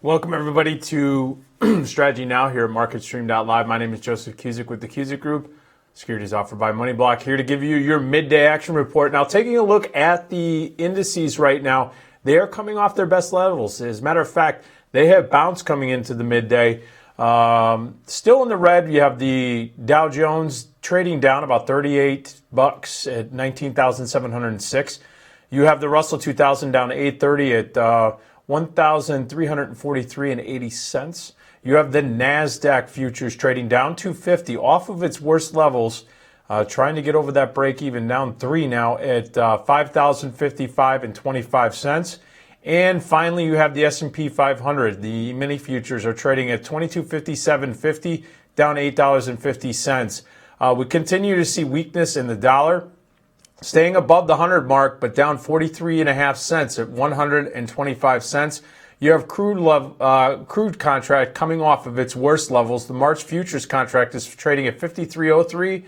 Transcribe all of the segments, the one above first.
Welcome everybody to Strategy Now here at MarketStream.live. My name is Joseph Cusick with the Cusick Group. Securities offered by MoneyBlock, here to give you your midday action report. Now, taking a look at the indices right now, they are coming off their best levels. As a matter of fact, they have bounced coming into the midday. Still in the red, you have the Dow Jones trading down about 38 bucks at 19,706. You have the Russell 2000 down 830 at 1,343.80 cents. You have the NASDAQ futures trading down 250 off of its worst levels, trying to get over that break even, down 3 now at 5,055.25 cents. And finally, you have the S&P 500. The mini futures are trading at 2257.50, down $8.50. We continue to see weakness in the dollar, staying above the 100 mark, but down 43.5 cents at 125 cents. You have crude contract coming off of its worst levels. The March futures contract is trading at 53.03,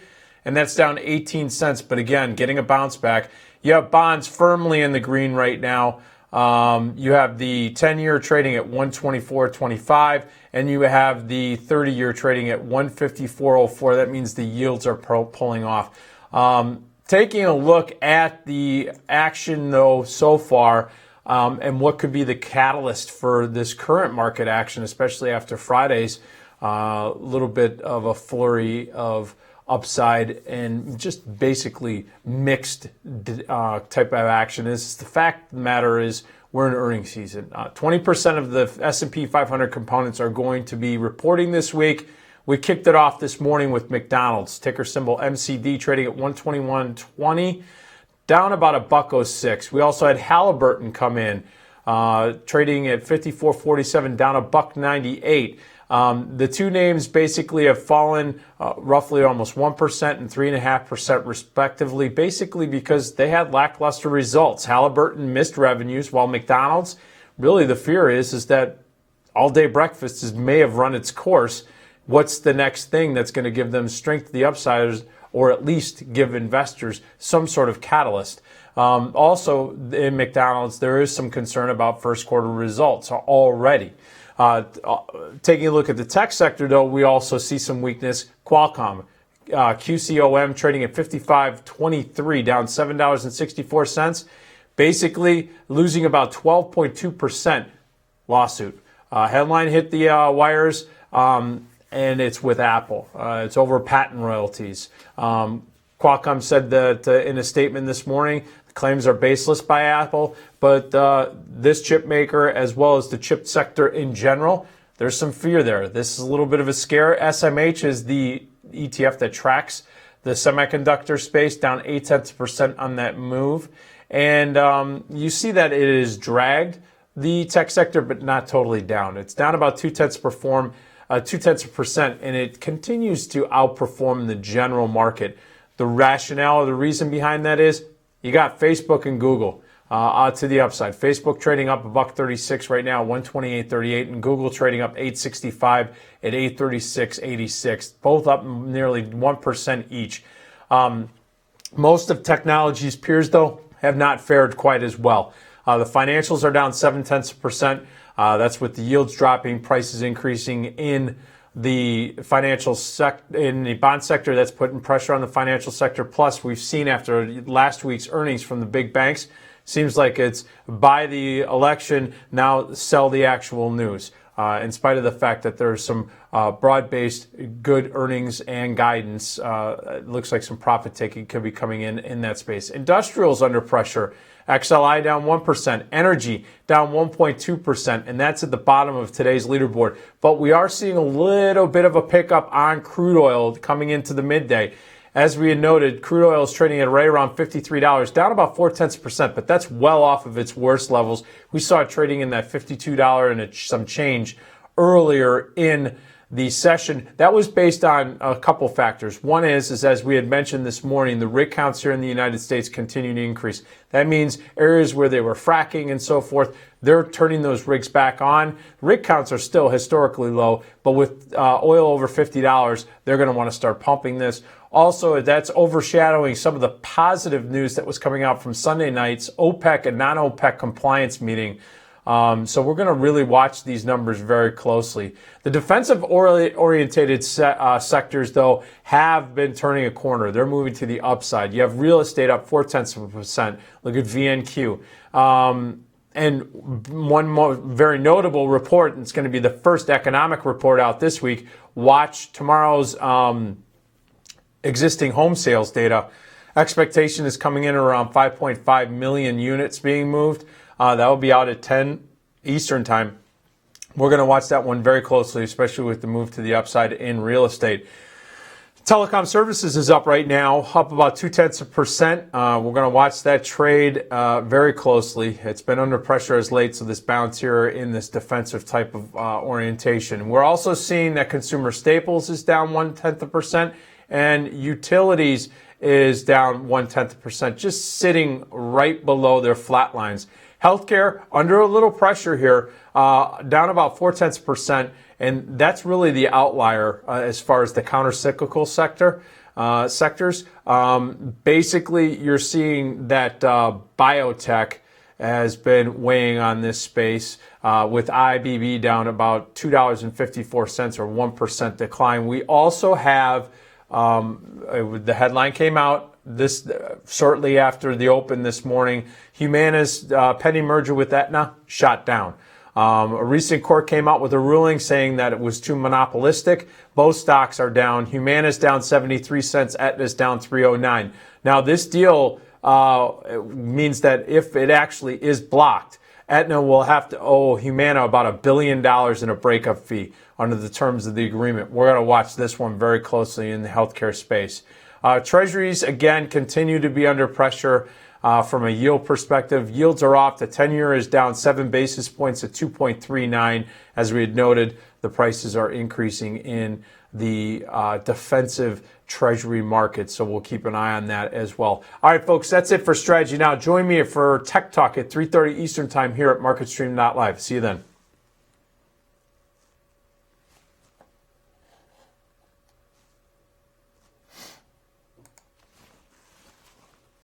and that's down 18 cents. But again, getting a bounce back. You have bonds firmly in the green right now. You have the 10-year trading at 124.25, and you have the 30-year trading at 154.04. That means the yields are pulling off. Taking a look at the action, though, so far, and what could be the catalyst for this current market action, especially after Friday's little bit of a flurry of upside and just basically mixed type of action, is the fact of the matter is we're in earnings season. 20% of the S&P 500 components are going to be reporting this week. We kicked it off this morning with McDonald's, ticker symbol MCD, trading at 121.20, down about $1.06. We also had Halliburton come in, trading at 54.47, down $1.98. The two names basically have fallen roughly almost 1% and 3.5% respectively, basically because they had lackluster results. Halliburton missed revenues, while McDonald's, really the fear is that all-day breakfast may have run its course. What's the next thing that's going to give them strength to the upside, or at least give investors some sort of catalyst? Also, in McDonald's, there is some concern about first quarter results already. Taking a look at the tech sector, though, we also see some weakness. Qualcomm, QCOM trading at 55.23, down $7.64, basically losing about 12.2% lawsuit. Headline hit the wires. And it's with Apple. It's over patent royalties. Qualcomm said that in a statement this morning, the claims are baseless by Apple, but this chip maker, as well as the chip sector in general, there's some fear there. This is a little bit of a scare. SMH is the ETF that tracks the semiconductor space, down 0.8% on that move. And you see that it is dragged the tech sector, but not totally down. It's down about 0.2%, and it continues to outperform the general market. The rationale or the reason behind that is you got Facebook and Google to the upside. Facebook trading up $1.36 right now, 128.38, and Google trading up 8.65 at 836.86, both up nearly 1% each. Most of technology's peers, though, have not fared quite as well. The financials are down 0.7%. That's with the yields dropping, prices increasing in the in the bond sector. That's putting pressure on the financial sector. Plus, we've seen after last week's earnings from the big banks, seems like it's buy the election, now sell the actual news. In spite of the fact that there's some broad-based good earnings and guidance, it looks like some profit taking could be coming in that space. Industrials under pressure. XLI down 1%, energy down 1.2%, and that's at the bottom of today's leaderboard. But we are seeing a little bit of a pickup on crude oil coming into the midday. As we had noted, crude oil is trading at right around $53, down about 0.4%, but that's well off of its worst levels. We saw it trading in that $52 and some change earlier in the session. That was based on a couple factors. One is as we had mentioned this morning, the rig counts here in the United States continue to increase. That means areas where they were fracking and so forth, they're turning those rigs back on. Rig counts are still historically low, but with oil over $50, they're going to want to start pumping this. Also, that's overshadowing some of the positive news that was coming out from Sunday night's OPEC and non-OPEC compliance meeting. So we're going to really watch these numbers very closely. The defensive orientated sectors, though, have been turning a corner. They're moving to the upside. You have real estate up 0.4%. Look at VNQ. And one more very notable report, and it's going to be the first economic report out this week. Watch tomorrow's existing home sales data. Expectation is coming in around 5.5 million units being moved. That will be out at 10 Eastern time. We're going to watch that one very closely, especially with the move to the upside in real estate. Telecom services is up right now, up about 0.2%. We're going to watch that trade very closely. It's been under pressure as late, so this bounce here in this defensive type of orientation. We're also seeing that consumer staples is down 0.1%, and utilities is down 0.1%, just sitting right below their flat lines. Healthcare under a little pressure here, down about 0.4%, and that's really the outlier as far as the counter-cyclical sectors. Basically, you're seeing that biotech has been weighing on this space with IBB down about $2.54 or 1% decline. We also have the headline came out this shortly after the open this morning. Humana's pending merger with Aetna shot down. A recent court came out with a ruling saying that it was too monopolistic. Both stocks are down. Humana's down 73 cents. Aetna's down 309. Now, this deal means that if it actually is blocked, Aetna will have to owe Humana about $1 billion in a breakup fee under the terms of the agreement. We're going to watch this one very closely in the healthcare space. Treasuries, again, continue to be under pressure from a yield perspective. Yields are off. The 10-year is down 7 basis points at 2.39. As we had noted, the prices are increasing in the defensive Treasury market, so we'll keep an eye on that as well. All right, folks, that's it for Strategy Now. Join me for Tech Talk at 3:30 Eastern Time here at MarketStream.live. See you then.